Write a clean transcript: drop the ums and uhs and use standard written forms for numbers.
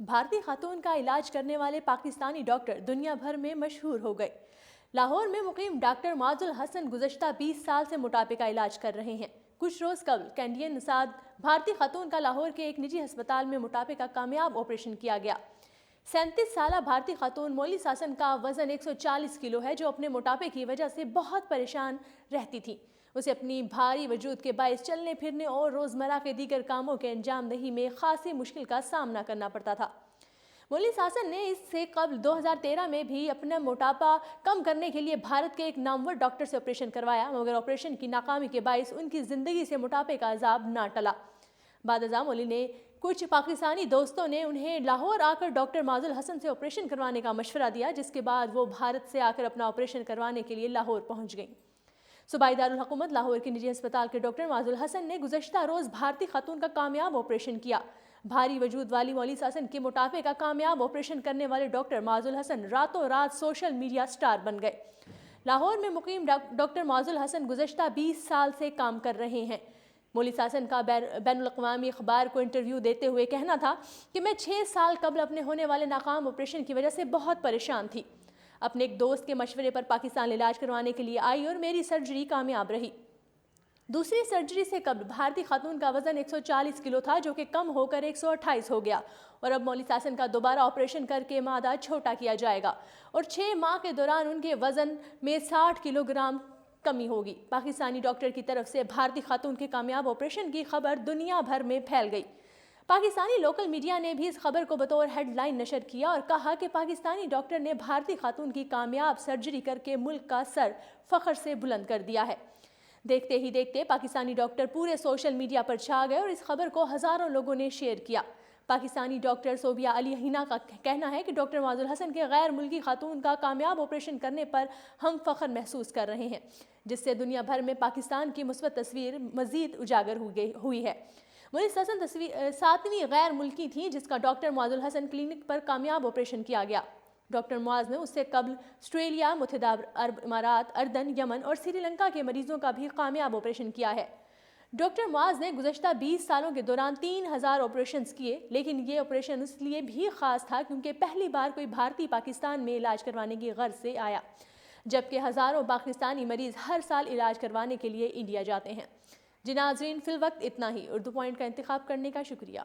بھارتی خاتون کا علاج کرنے والے پاکستانی ڈاکٹر دنیا بھر میں مشہور ہو گئے۔ لاہور میں مقیم ڈاکٹر معاذ الحسن گزشتہ 20 سال سے موٹاپے کا علاج کر رہے ہیں۔ کچھ روز قبل کینیڈین نژاد بھارتی خاتون کا لاہور کے ایک نجی ہسپتال میں موٹاپے کا کامیاب آپریشن کیا گیا۔ 37 سالہ بھارتی خاتون مولی ساسن کا وزن 140 کلو ہے، جو اپنے موٹاپے کی وجہ سے بہت پریشان رہتی تھی۔ اسے اپنی بھاری وجود کے باعث چلنے پھرنے اور روزمرہ کے دیگر کاموں کے انجام دہی میں خاصی مشکل کا سامنا کرنا پڑتا تھا۔ مولی ساسن نے اس سے قبل 2013 میں بھی اپنا موٹاپا کم کرنے کے لیے بھارت کے ایک نامور ڈاکٹر سے آپریشن کروایا، مگر آپریشن کی ناکامی کے باعث ان کی زندگی سے موٹاپے کا عذاب نہ ٹلا۔ بعد ازاں مولی نے کچھ پاکستانی دوستوں نے انہیں لاہور آ کر ڈاکٹر معاذ الحسن سے آپریشن کروانے کا مشورہ دیا، جس کے بعد وہ بھارت سے آ کر اپنا آپریشن کروانے کے لیے لاہور پہنچ گئیں۔ صوبائی دارالحکومت لاہور کے نجی ہسپتال کے ڈاکٹر معاذ الحسن نے گزشتہ روز بھارتی خاتون کا کامیاب آپریشن کیا۔ بھاری وجود والی مولی ساسن کے موٹاپے کا کامیاب آپریشن کرنے والے ڈاکٹر معاذ الحسن راتوں رات سوشل میڈیا سٹار بن گئے۔ لاہور میں مقیم ڈاکٹر معاذ الحسن گزشتہ 20 سال سے کام کر رہے ہیں۔ مولی ساسن کا بین الاقوامی اخبار کو انٹرویو دیتے ہوئے کہنا تھا کہ میں 6 سال قبل اپنے ہونے والے ناکام آپریشن کی وجہ سے بہت پریشان تھی۔ اپنے ایک دوست کے مشورے پر پاکستان علاج کروانے کے لیے آئی اور میری سرجری کامیاب رہی۔ دوسری سرجری سے قبل بھارتی خاتون کا وزن 140 کلو تھا، جو کہ کم ہو کر 128 ہو گیا، اور اب مولی ساسن کا دوبارہ آپریشن کر کے معدہ چھوٹا کیا جائے گا اور 6 ماہ کے دوران ان کے وزن میں 60 کلو گرام کمی ہوگی۔ پاکستانی ڈاکٹر کی طرف سے بھارتی خاتون کے کامیاب آپریشن کی خبر دنیا بھر میں پھیل گئی۔ پاکستانی لوکل میڈیا نے بھی اس خبر کو بطور ہیڈ لائن نشر کیا اور کہا کہ پاکستانی ڈاکٹر نے بھارتی خاتون کی کامیاب سرجری کر کے ملک کا سر فخر سے بلند کر دیا ہے۔ دیکھتے ہی دیکھتے پاکستانی ڈاکٹر پورے سوشل میڈیا پر چھا گئے اور اس خبر کو ہزاروں لوگوں نے شیئر کیا۔ پاکستانی ڈاکٹر صوبیہ علی ہینا کا کہنا ہے کہ ڈاکٹر معاذ الحسن کے غیر ملکی خاتون کا کامیاب آپریشن کرنے پر ہم فخر محسوس کر رہے ہیں، جس سے دنیا بھر میں پاکستان کی مثبت تصویر مزید اجاگر ہوئی ہے۔ مولی ساسن 7ویں غیر ملکی تھیں جس کا ڈاکٹر معاذ الحسن کلینک پر کامیاب آپریشن کیا گیا۔ ڈاکٹر معاذ نے اس سے قبل آسٹریلیا، متحدہ عرب امارات، اردن، یمن اور سری لنکا کے مریضوں کا بھی کامیاب آپریشن کیا ہے۔ ڈاکٹر معاذ نے گزشتہ 20 سالوں کے دوران 3000 آپریشنز کیے، لیکن یہ آپریشن اس لیے بھی خاص تھا کیونکہ پہلی بار کوئی بھارتی پاکستان میں علاج کروانے کی غرض سے آیا، جبکہ ہزاروں پاکستانی مریض ہر سال علاج کروانے کے لیے انڈیا جاتے ہیں۔ جی ناظرین، فی الوقت اتنا ہی۔ اردو پوائنٹ کا انتخاب کرنے کا شکریہ۔